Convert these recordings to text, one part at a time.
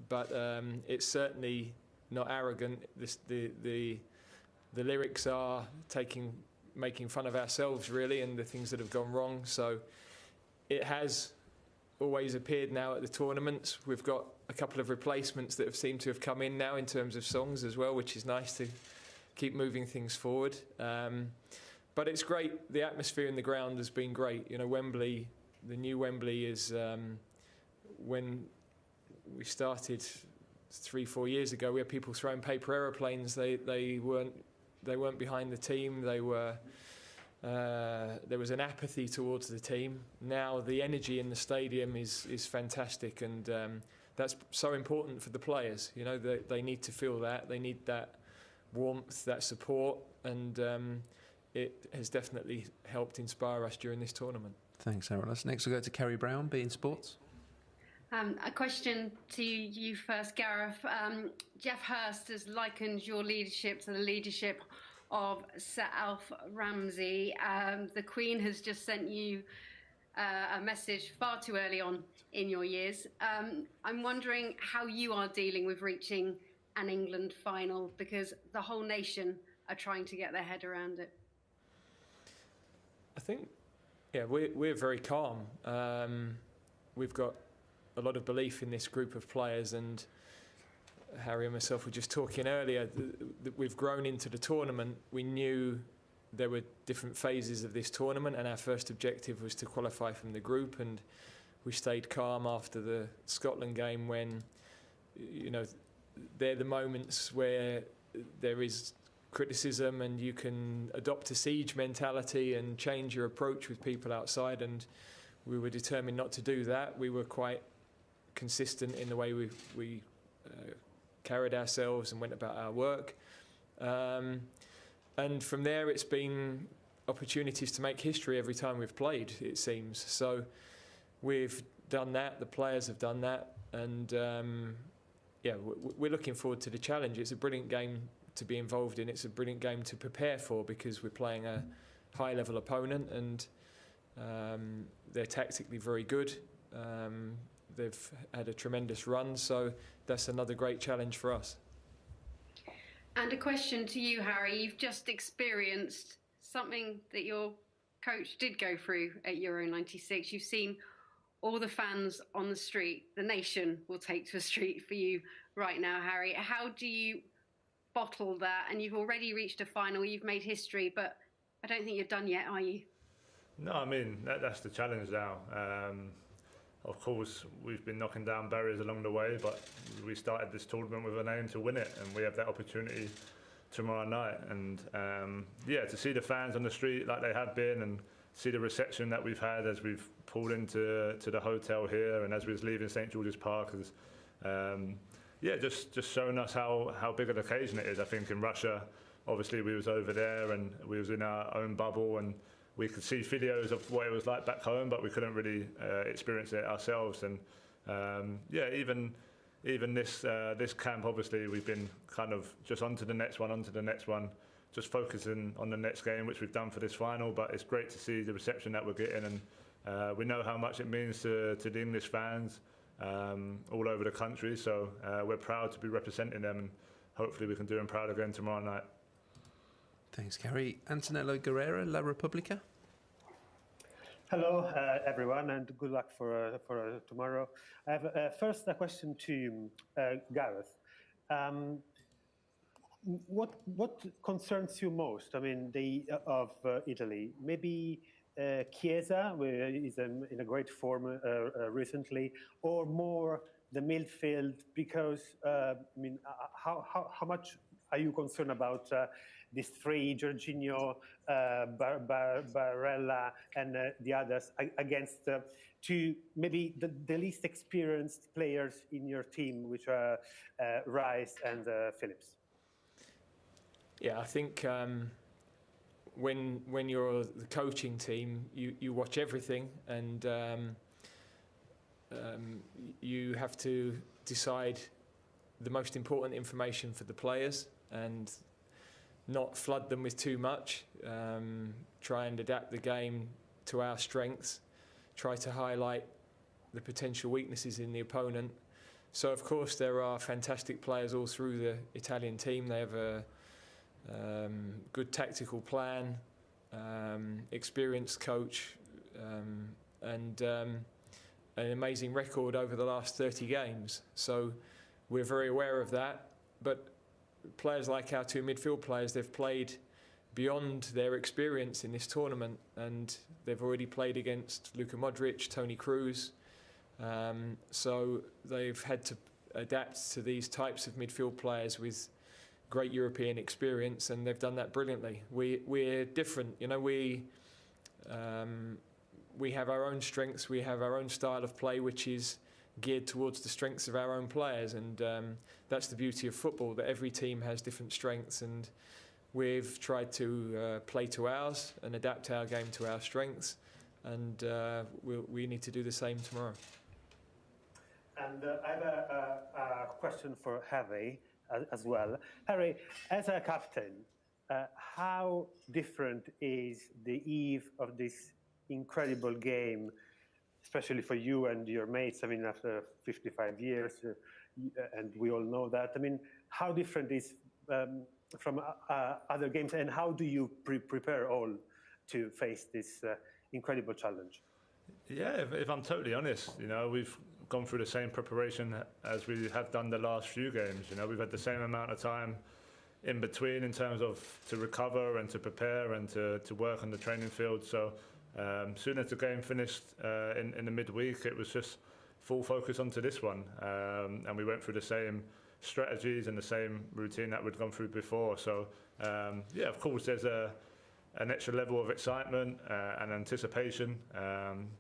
but it's certainly not arrogant. The lyrics are making fun of ourselves, really, and the things that have gone wrong. So it has always appeared now at the tournaments. We've got a couple of replacements that have seemed to have come in now in terms of songs as well, which is nice to keep moving things forward. But it's great. The atmosphere in the ground has been great. You know, Wembley, the new Wembley is, when we started 3-4 years ago, we had people throwing paper aeroplanes. They weren't behind the team. There was an apathy towards the team. Now the energy in the stadium is fantastic, and that's so important for the players. You know, they need to feel that. They need that warmth, that support, and it has definitely helped inspire us during this tournament. Thanks, Aaron. Next we'll go to Kerry Brown, beIN Sports. A question to you first, Gareth. Jeff Hurst has likened your leadership to the leadership of Sir Alf Ramsey. The Queen has just sent you a message far too early on in your years. I'm wondering how you are dealing with reaching an England final, because the whole nation are trying to get their head around it. I think, we're very calm. We've got a lot of belief in this group of players, and Harry and myself were just talking earlier that we've grown into the tournament. We knew there were different phases of this tournament, and our first objective was to qualify from the group, and we stayed calm after the Scotland game when, you know, they're the moments where there is criticism and you can adopt a siege mentality and change your approach with people outside, and we were determined not to do that. We were quite consistent in the way we carried ourselves and went about our work. And from there it's been opportunities to make history every time we've played, it seems. So we've done that, the players have done that, and we're looking forward to the challenge. It's a brilliant game to be involved in. It's a brilliant game to prepare for, because we're playing a high-level opponent, and they're tactically very good. They've had a tremendous run, so that's another great challenge for us. And a question to you, Harry. You've just experienced something that your coach did go through at Euro 96. You've seen all the fans on the street. The nation will take to the street for you right now, Harry. How do you bottle that? And you've already reached a final, you've made history, but I don't think you're done yet, are you? No, I mean, that's the challenge now. Of course, we've been knocking down barriers along the way, but we started this tournament with an aim to win it, and we have that opportunity tomorrow night. And to see the fans on the street like they have been, and see the reception that we've had as we've pulled into the hotel here, and as we was leaving St George's Park, is just showing us how big an occasion it is. I think in Russia, obviously we was over there and we was in our own bubble, and we could see videos of what it was like back home, but we couldn't really experience it ourselves. And even this camp, obviously we've been kind of just onto the next one, just focusing on the next game, which we've done for this final. But it's great to see the reception that we're getting, and we know how much it means to the English fans all over the country. So we're proud to be representing them, and hopefully we can do them proud again tomorrow night. Thanks, Gary. Antonello Guerrero, La Repubblica. Hello, everyone, and good luck for tomorrow. I have first a question to Gareth. What concerns you most? I mean, of Italy, maybe Chiesa, where he's in a great form recently, or more the midfield? Because how much are you concerned about these three, Jorginho, Barella, and the others, against two maybe the least experienced players in your team, which are Rice and Phillips? Yeah, I think when you're the coaching team, you watch everything, and you have to decide the most important information for the players and not flood them with too much. Try and adapt the game to our strengths. Try to highlight the potential weaknesses in the opponent. So of course there are fantastic players all through the Italian team. They have a good tactical plan, experienced coach, and an amazing record over the last 30 games. So we're very aware of that. But players like our two midfield players, they've played beyond their experience in this tournament, and they've already played against Luka Modric, Toni Kroos. So they've had to adapt to these types of midfield players with great European experience, and they've done that brilliantly. We're different, you know. We have our own strengths. We have our own style of play, which is geared towards the strengths of our own players, and that's the beauty of football. That every team has different strengths, and we've tried to play to ours and adapt our game to our strengths, and we need to do the same tomorrow. And I have a question for Harry as well. Harry, as a captain, how different is the eve of this incredible game, especially for you and your mates? I mean, after 55 years, and we all know that. I mean, how different is from other games, and how do you prepare all to face this incredible challenge? Yeah, if I'm totally honest, you know, we've gone through the same preparation as we have done the last few games. You know, we've had the same amount of time in between in terms of to recover and to prepare and to work on the training field. So soon as the game finished in the midweek, it was just full focus onto this one, and we went through the same strategies and the same routine that we'd gone through before. So yeah, of course there's an extra level of excitement and anticipation,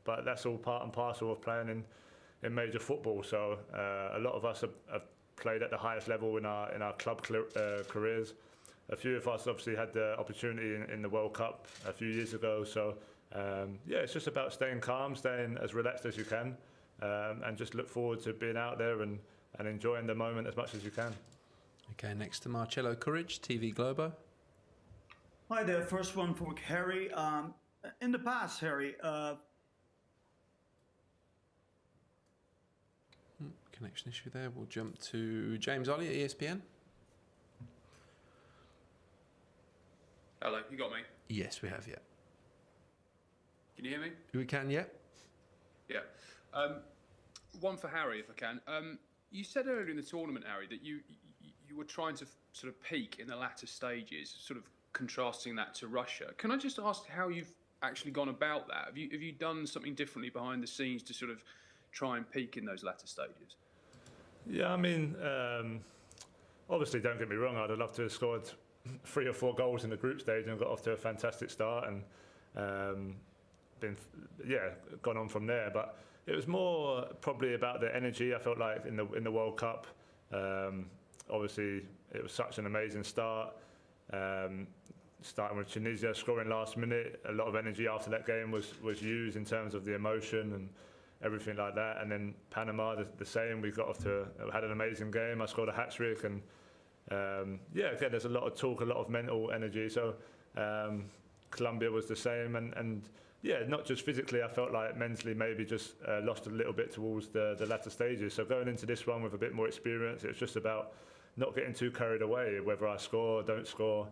but that's all part and parcel of playing in major football. So a lot of us have played at the highest level in our club careers. A few of us obviously had the opportunity in the World Cup a few years ago. So yeah, it's just about staying calm, staying as relaxed as you can, and just look forward to being out there and enjoying the moment as much as you can. Okay, next to Marcello Courage, TV Globo. Hi there. First one for Harry. In the past, Harry, connection issue there. We'll jump to James Ollie at ESPN. Hello, you got me? Yes, we have, yeah. Can you hear me? We can, yeah. Yeah. One for Harry, if I can. You said earlier in the tournament, Harry, that you were trying to sort of peak in the latter stages, sort of contrasting that to Russia. Can I just ask how you've actually gone about that? Have you done something differently behind the scenes to sort of try and peak in those latter stages? Yeah, I mean, obviously, don't get me wrong, I'd have loved to have scored 3 or 4 goals in the group stage and got off to a fantastic start and gone on from there. But it was more probably about the energy. I felt like in the World Cup, obviously it was such an amazing start. Starting with Tunisia, scoring last minute, a lot of energy after that game was used in terms of the emotion and everything like that. And then Panama, the same. We had an amazing game. I scored a hat-trick, and again, there's a lot of talk, a lot of mental energy. So Colombia was the same, and yeah, not just physically. I felt like mentally maybe just lost a little bit towards the latter stages. So going into this one with a bit more experience, it's just about not getting too carried away, whether I score or don't score.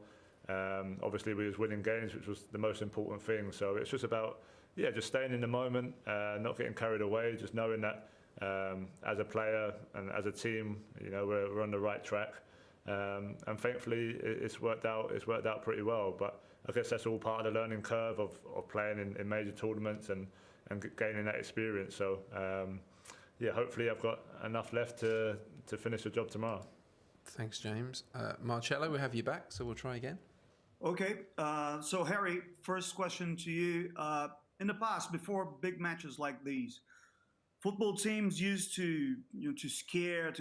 Obviously, we was winning games, which was the most important thing. So it's just about, just staying in the moment, not getting carried away, just knowing that as a player and as a team, we're on the right track. And thankfully, it's worked out pretty well. But I guess that's all part of the learning curve of playing in major tournaments and gaining that experience. So hopefully I've got enough left to finish the job tomorrow. Thanks, James. Marcello, we have you back, so we'll try again. Okay. So Harry, first question to you. In the past, before big matches like these, football teams used to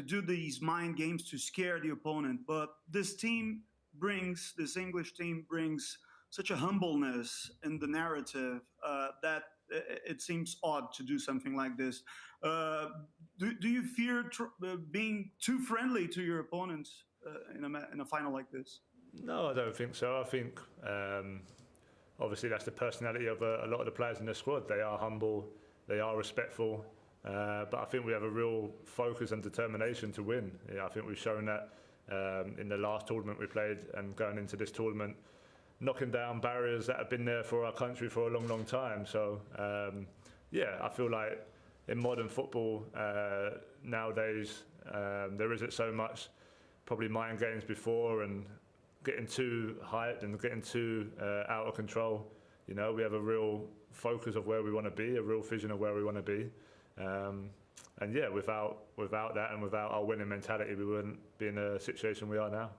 do these mind games to scare the opponent. But this English team brings such a humbleness in the narrative that it seems odd to do something like this. Do you fear being too friendly to your opponents in a final like this? No, I don't think so. I think obviously that's the personality of a lot of the players in the squad. They are humble, they are respectful, But I think we have a real focus and determination to win. I think we've shown that in the last tournament we played, and going into this tournament, knocking down barriers that have been there for our country for a long, long time. So, I feel like in modern football nowadays, there isn't so much probably mind games before and getting too hyped and getting too out of control. We have a real focus of where we want to be, a real vision of where we want to be. Without that and without our winning mentality, we wouldn't be in the situation we are now.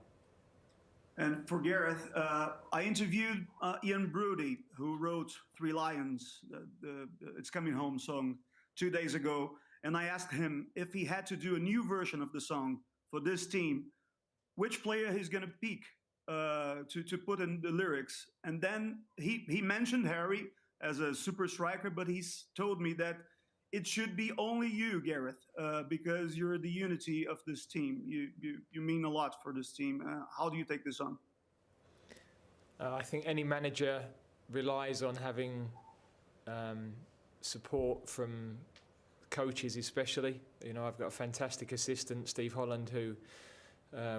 And for Gareth, I interviewed Ian Broody, who wrote Three Lions, the It's Coming Home song, 2 days ago. And I asked him if he had to do a new version of the song for this team, which player he's going to pick to put in the lyrics. And then he mentioned Harry as a super striker, but he's told me that it should be only you, Gareth, because you're the unity of this team. You mean a lot for this team. How do you take this on? I think any manager relies on having support from coaches, especially. I've got a fantastic assistant, Steve Holland, who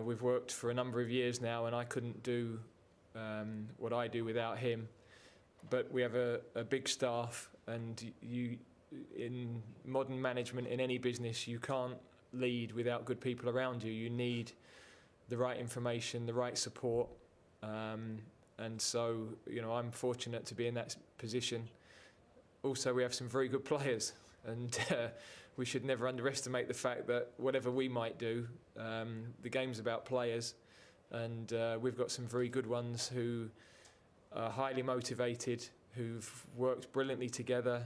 we've worked for a number of years now, and I couldn't do what I do without him. But we have a big staff, and in modern management, in any business, you can't lead without good people around you. You need the right information, the right support, and so I'm fortunate to be in that position. Also, we have some very good players, and we should never underestimate the fact that whatever we might do, the game's about players, and we've got some very good ones who are highly motivated, who've worked brilliantly together.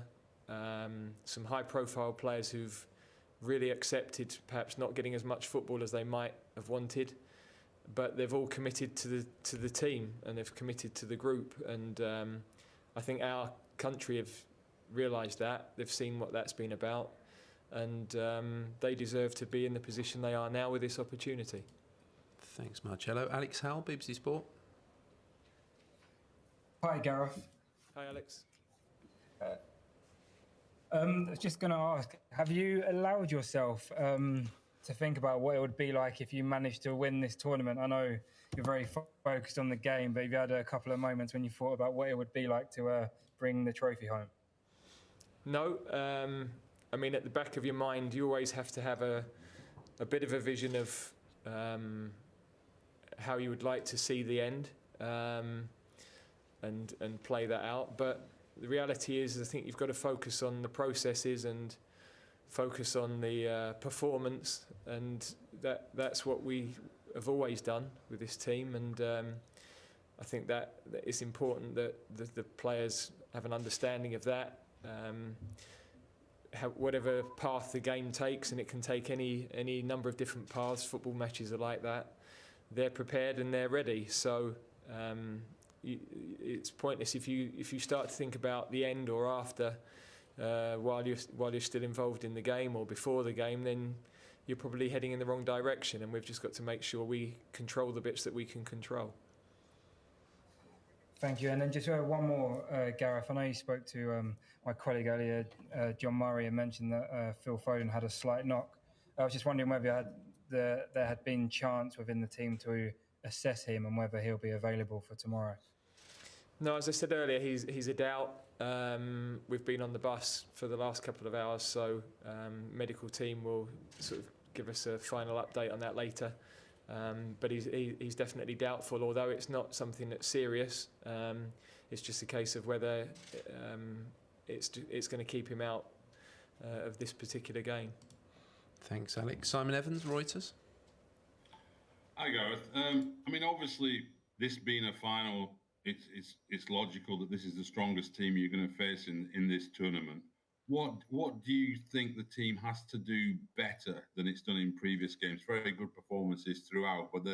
Some high-profile players who've really accepted perhaps not getting as much football as they might have wanted, but they've all committed to the team, and they've committed to the group. And I think our country have realised that. They've seen what that's been about, and they deserve to be in the position they are now with this opportunity. Thanks, Marcello. Alex Howell, BBC Sport. Hi, Gareth. Hi, Alex. I was just going to ask, have you allowed yourself to think about what it would be like if you managed to win this tournament? I know you're very focused on the game, but have you had a couple of moments when you thought about what it would be like to bring the trophy home? No. I mean, at the back of your mind, you always have to have a bit of a vision of how you would like to see the end, and play that out. But the reality is, I think you've got to focus on the processes and focus on the performance, and that's what we have always done with this team. And I think that it's important that the players have an understanding of that. Whatever path the game takes, and it can take any number of different paths. Football matches are like that. They're prepared and they're ready. So it's pointless if you start to think about the end or after while you're still involved in the game or before the game. Then you're probably heading in the wrong direction. And we've just got to make sure we control the bits that we can control. Thank you. And then just one more, Gareth. I know you spoke to my colleague earlier, John Murray, and mentioned that Phil Foden had a slight knock. I was just wondering whether there had been chance within the team to assess him and whether he'll be available for tomorrow. No, as I said earlier, he's a doubt. We've been on the bus for the last couple of hours, so medical team will sort of give us a final update on that later. But he's definitely doubtful, although it's not something that's serious. It's just a case of whether it's going to keep him out of this particular game. Thanks, Alex. Simon Evans, Reuters. Hi, Gareth. I mean, obviously, this being a final, it's logical that this is the strongest team you're going to face in this tournament. What do you think the team has to do better than it's done in previous games? Very good performances throughout, but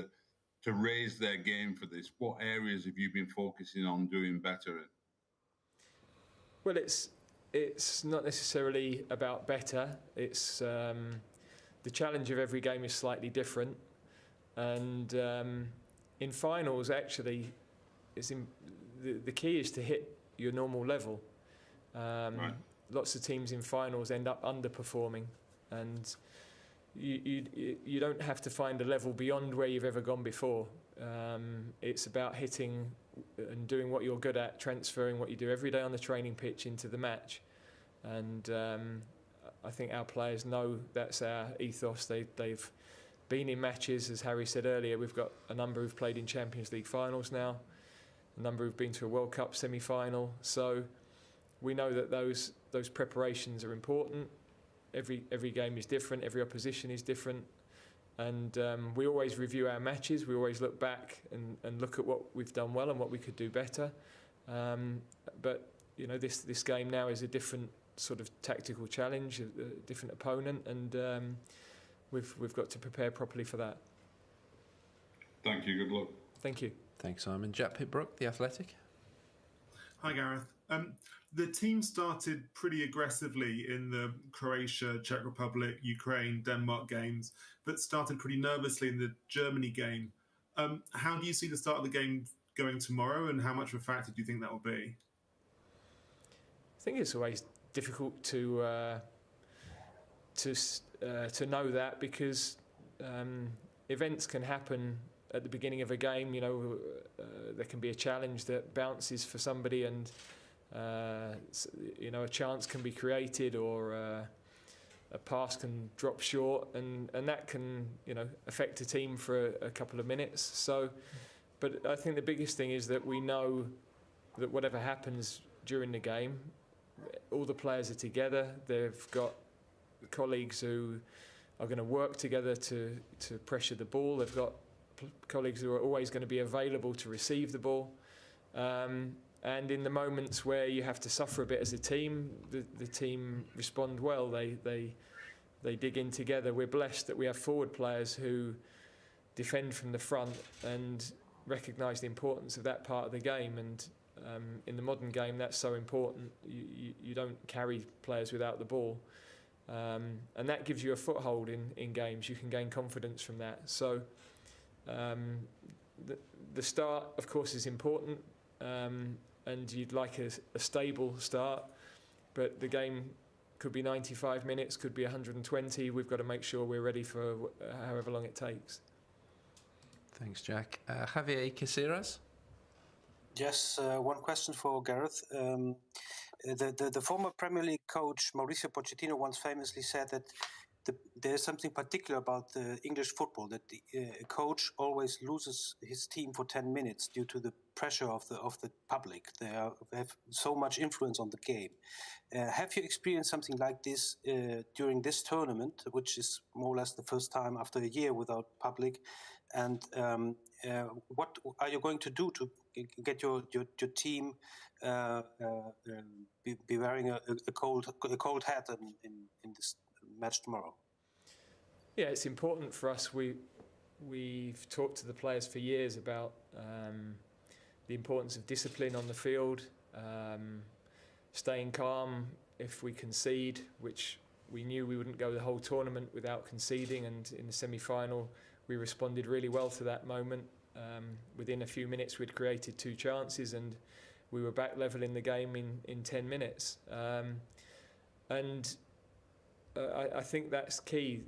to raise their game for this, what areas have you been focusing on doing better in? Well, it's not necessarily about better. It's the challenge of every game is slightly different, and in finals, actually, the key is to hit your normal level. Right. lots of teams in finals end up underperforming, and you don't have to find a level beyond where you've ever gone before. It's about hitting and doing what you're good at, transferring what you do every day on the training pitch into the match. And I think our players know that's our ethos. They've been in matches, as Harry said earlier. We've got a number who've played in Champions League finals now, a number who've been to a World Cup semi-final. So we know that those preparations are important. Every game is different, every opposition is different, and we always review our matches. We always look back and look at what we've done well and what we could do better. But you know, this game now is a different sort of tactical challenge, a different opponent, and we've got to prepare properly for that. Thank you. Good luck. Thank you. Thanks, Simon. Jack Pitbrook, The Athletic. Hi, Gareth. The team started pretty aggressively in the Croatia, Czech Republic, Ukraine, Denmark games, but started pretty nervously in the Germany game. How do you see the start of the game going tomorrow, and how much of a factor do you think that will be? I think it's always difficult to know that, because events can happen at the beginning of a game. You know, there can be a challenge that bounces for somebody, and you know, a chance can be created, or a pass can drop short, and that can, you know, affect a team for a couple of minutes. So, but I think the biggest thing is that we know that whatever happens during the game, all the players are together. They've got colleagues who are going to work together to pressure the ball. They've got colleagues who are always going to be available to receive the ball. And in the moments where you have to suffer a bit as a team, the team respond well. They dig in together. We're blessed that we have forward players who defend from the front and recognise the importance of that part of the game. And in the modern game, that's so important. You don't carry players without the ball. And that gives you a foothold in games. You can gain confidence from that. So the start, of course, is important. And you'd like a stable start, but the game could be 95 minutes, could be 120. We've got to make sure we're ready for however long it takes. Thanks, Jack. Javier Caceres? Yes, one question for Gareth. The former Premier League coach Mauricio Pochettino once famously said that there's something particular about English football, that a coach always loses his team for 10 minutes due to the pressure of the public. They have so much influence on the game. Have you experienced something like this during this tournament, which is more or less the first time after a year without public? And what are you going to do to get your team be wearing a cold hat in this match tomorrow? Yeah, it's important for us. We've talked to the players for years about the importance of discipline on the field, staying calm if we concede, which we knew we wouldn't go the whole tournament without conceding, and in the semi-final we responded really well to that moment. Within a few minutes we'd created 2 chances and we were back level in the game in 10 minutes. I think that's key.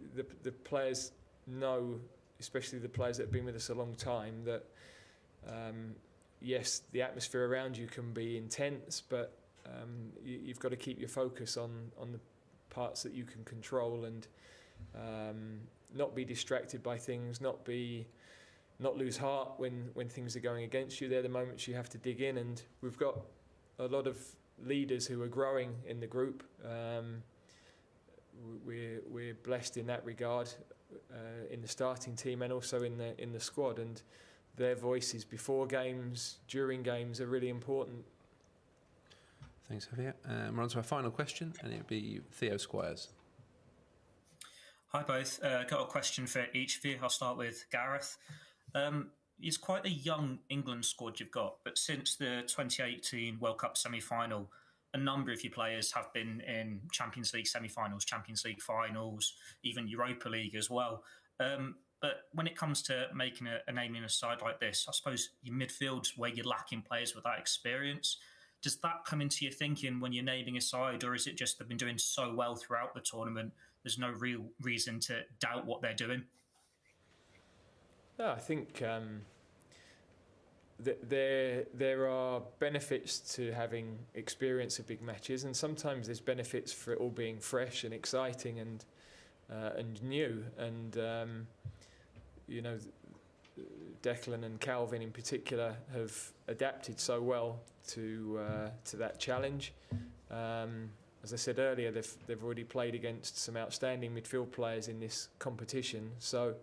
The players know, especially the players that have been with us a long time, that yes, the atmosphere around you can be intense, but you've got to keep your focus on the parts that you can control, and not be distracted by things, not lose heart when things are going against you. They're the moments you have to dig in, and we've got a lot of leaders who are growing in the group. We're blessed in that regard, in the starting team and also in the squad, and their voices before games, during games, are really important. Thanks, Javier. We're on to our final question, and it'll be Theo Squires. Hi both. Got a question for each of you. I'll start with Gareth. It's quite a young England squad you've got, but since the 2018 World Cup semi-final, a number of your players have been in Champions League semi-finals, Champions League finals, even Europa League as well. But when it comes to making a name in a side like this, I suppose your midfield's where you're lacking players with that experience. Does that come into your thinking when you're naming a side, or is it just they've been doing so well throughout the tournament, there's no real reason to doubt what they're doing? No, I think there are benefits to having experience of big matches, and sometimes there's benefits for it all being fresh and exciting and new. And you know, Declan and Calvin in particular have adapted so well to that challenge. As I said earlier, they've already played against some outstanding midfield players in this competition, so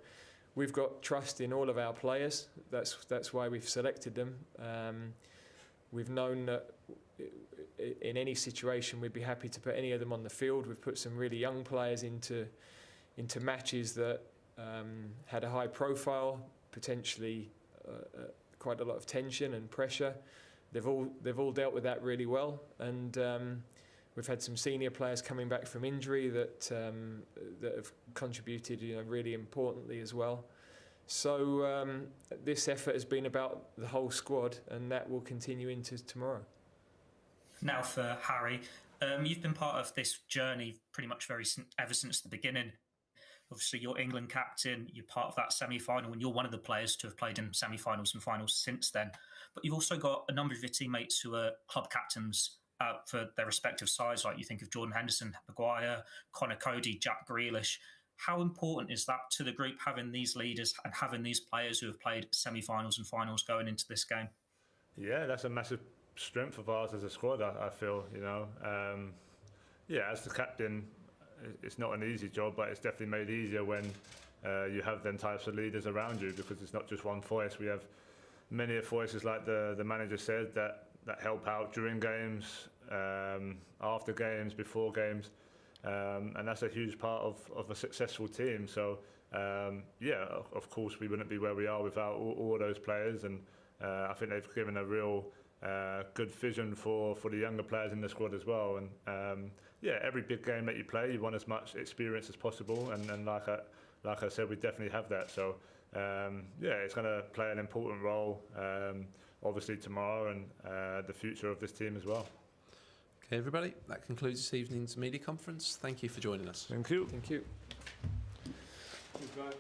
we've got trust in all of our players. That's why we've selected them. We've known that in any situation we'd be happy to put any of them on the field. We've put some really young players into matches that had a high profile, potentially quite a lot of tension and pressure. They've all dealt with that really well, and we've had some senior players coming back from injury that have contributed, really importantly as well. So this effort has been about the whole squad, and that will continue into tomorrow. Now for Harry, you've been part of this journey pretty much ever since the beginning. Obviously, you're England captain, you're part of that semi-final, and you're one of the players to have played in semi-finals and finals since then. But you've also got a number of your teammates who are club captains for their respective sides, like you think of Jordan Henderson, Maguire, Connor Cody, Jack Grealish. How important is that to the group, having these leaders and having these players who have played semi-finals and finals going into this game? Yeah, that's a massive strength of ours as a squad, I feel, as the captain, it's not an easy job, but it's definitely made easier when you have them types of leaders around you, because it's not just one voice. We have many voices, like the manager said, that help out during games, after games, before games, and that's a huge part of a successful team. So of course we wouldn't be where we are without all those players, and I think they've given a real good vision for the younger players in the squad as well. And every big game that you play, you want as much experience as possible, and like I said, we definitely have that. So it's going to play an important role, obviously tomorrow, and the future of this team as well. Okay, everybody, that concludes this evening's media conference. Thank you for joining us. Thank you. Thank you. Goodbye.